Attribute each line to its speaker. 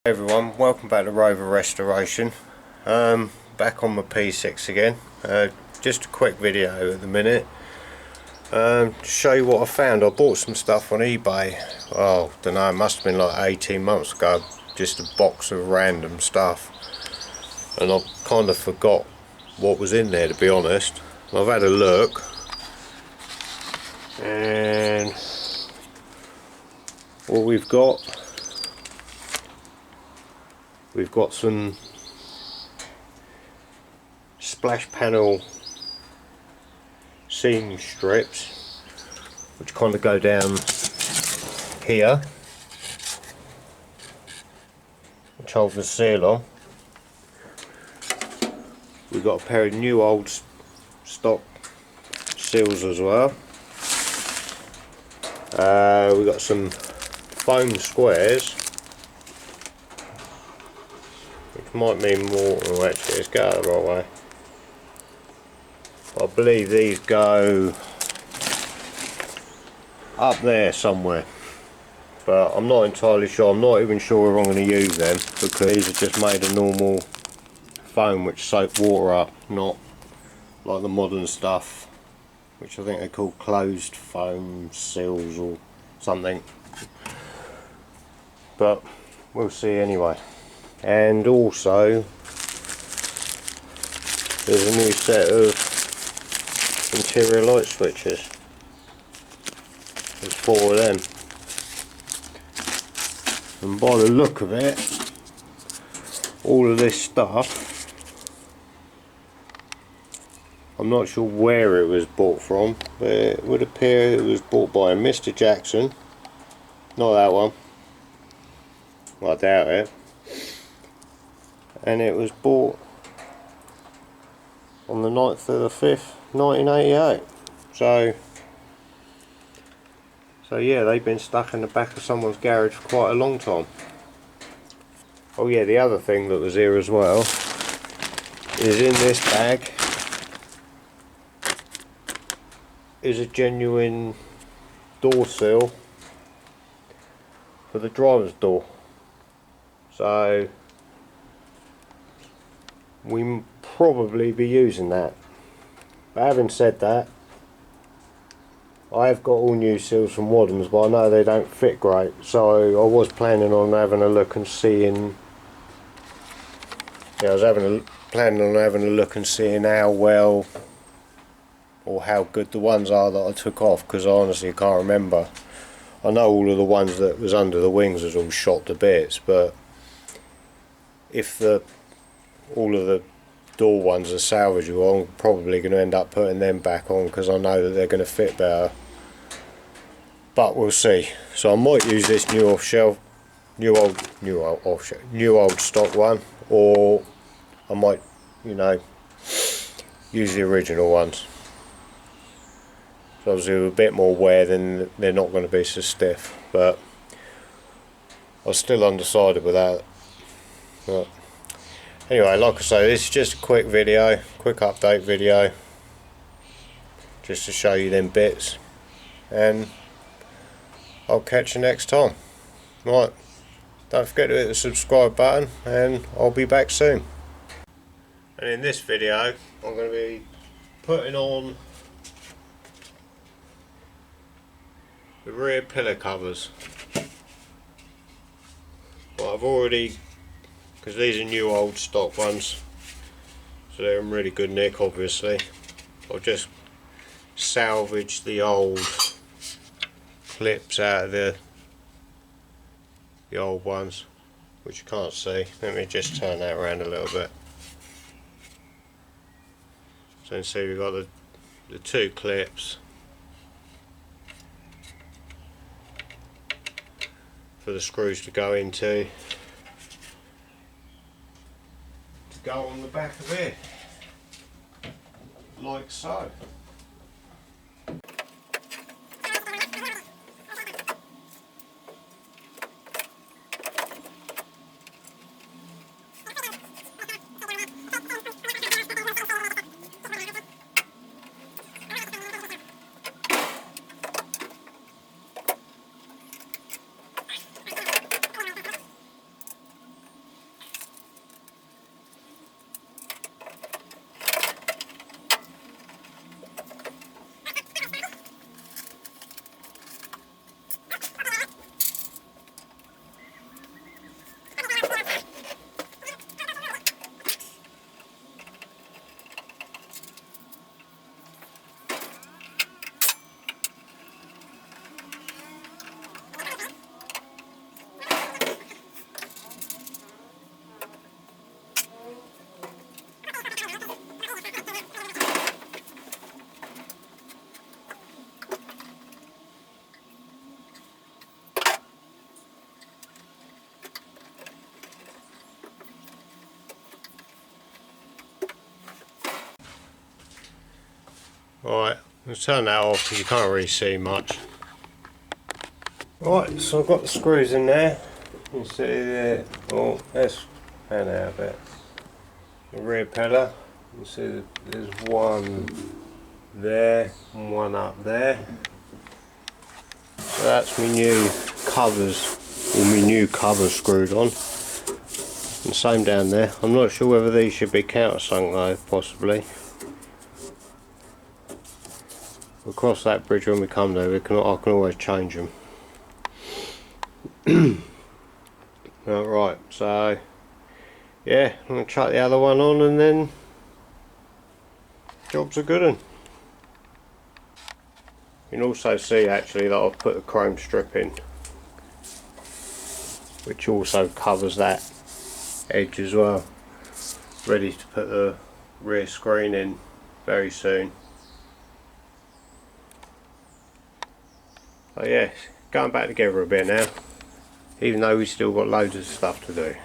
Speaker 1: Hey everyone, welcome back to Rover Restoration. Back on my P6 again. Just a quick video at the minute. To show you what I found. I bought some stuff on eBay. Oh, don't know, it must have been like 18 months ago. Just a box of random stuff. And I kind of forgot what was in there, to be honest. I've had a look. And what we've got some splash panel seam strips which kind of go down here, which hold the seal on. We've got a pair of new old stock seals as well. We've got some foam squares, which might mean more. Oh, actually, let's go the right way. I believe these go up there somewhere, but I'm not entirely sure. I'm not even sure if I'm going to use them, because these are just made of normal foam which soak water up, not like the modern stuff, which I think they're called closed foam seals or something. But we'll see anyway. And also there's a new set of interior light switches. There's 4 of them, and by the look of it, all of this stuff, I'm not sure where it was bought from, but it would appear it was bought by a Mr. Jackson. Not that one, I doubt it. And it was bought on the 9th of the 5th 1988. So yeah, they've been stuck in the back of someone's garage for quite a long time. Oh yeah, the other thing that was here as well is in this bag is a genuine door seal for the driver's door. So we probably be using that. But having said that, I have got all new seals from Wadham's, but I know they don't fit great, so I was planning on having a look and seeing. Yeah, I was planning on having a look and seeing how well or how good the ones are that I took off, because I honestly can't remember. I know all of the ones that was under the wings was all shot to bits, but if all of the door ones are salvageable, I'm probably going to end up putting them back on, because I know that they're going to fit better. But we'll see. So I might use this new old stock one, or I might, use the original ones. So obviously with a bit more wear, then they're not going to be so stiff. But I was still undecided with that. But anyway, like I say, this is just a quick video, quick update video, just to show you them bits, and I'll catch you next time. Right, don't forget to hit the subscribe button, and I'll be back soon. And in this video, I'm going to be putting on the rear pillar covers. But I've already, because these are new old stock ones, so they're in really good nick obviously. I've just salvaged the old clips out of the old ones, which you can't see. Let me just turn that around a little bit. So you can see we've got the 2 clips for the screws to go into, to go on the back of it, like so. Right, let's turn that off because you can't really see much. Right, so I've got the screws in there. You see there. Oh, let's pan out a bit. The rear pillar. You see there's one there and one up there. So that's my new covers, or my new cover screwed on. And same down there. I'm not sure whether these should be countersunk though, possibly. We'll cross that bridge when we come there. I can always change them. Right, so yeah, I'm going to chuck the other one on and then job's a good one. You can also see actually that I've put a chrome strip in, which also covers that edge as well. Ready to put the rear screen in very soon. So yeah, going back together a bit now, even though we've still got loads of stuff to do.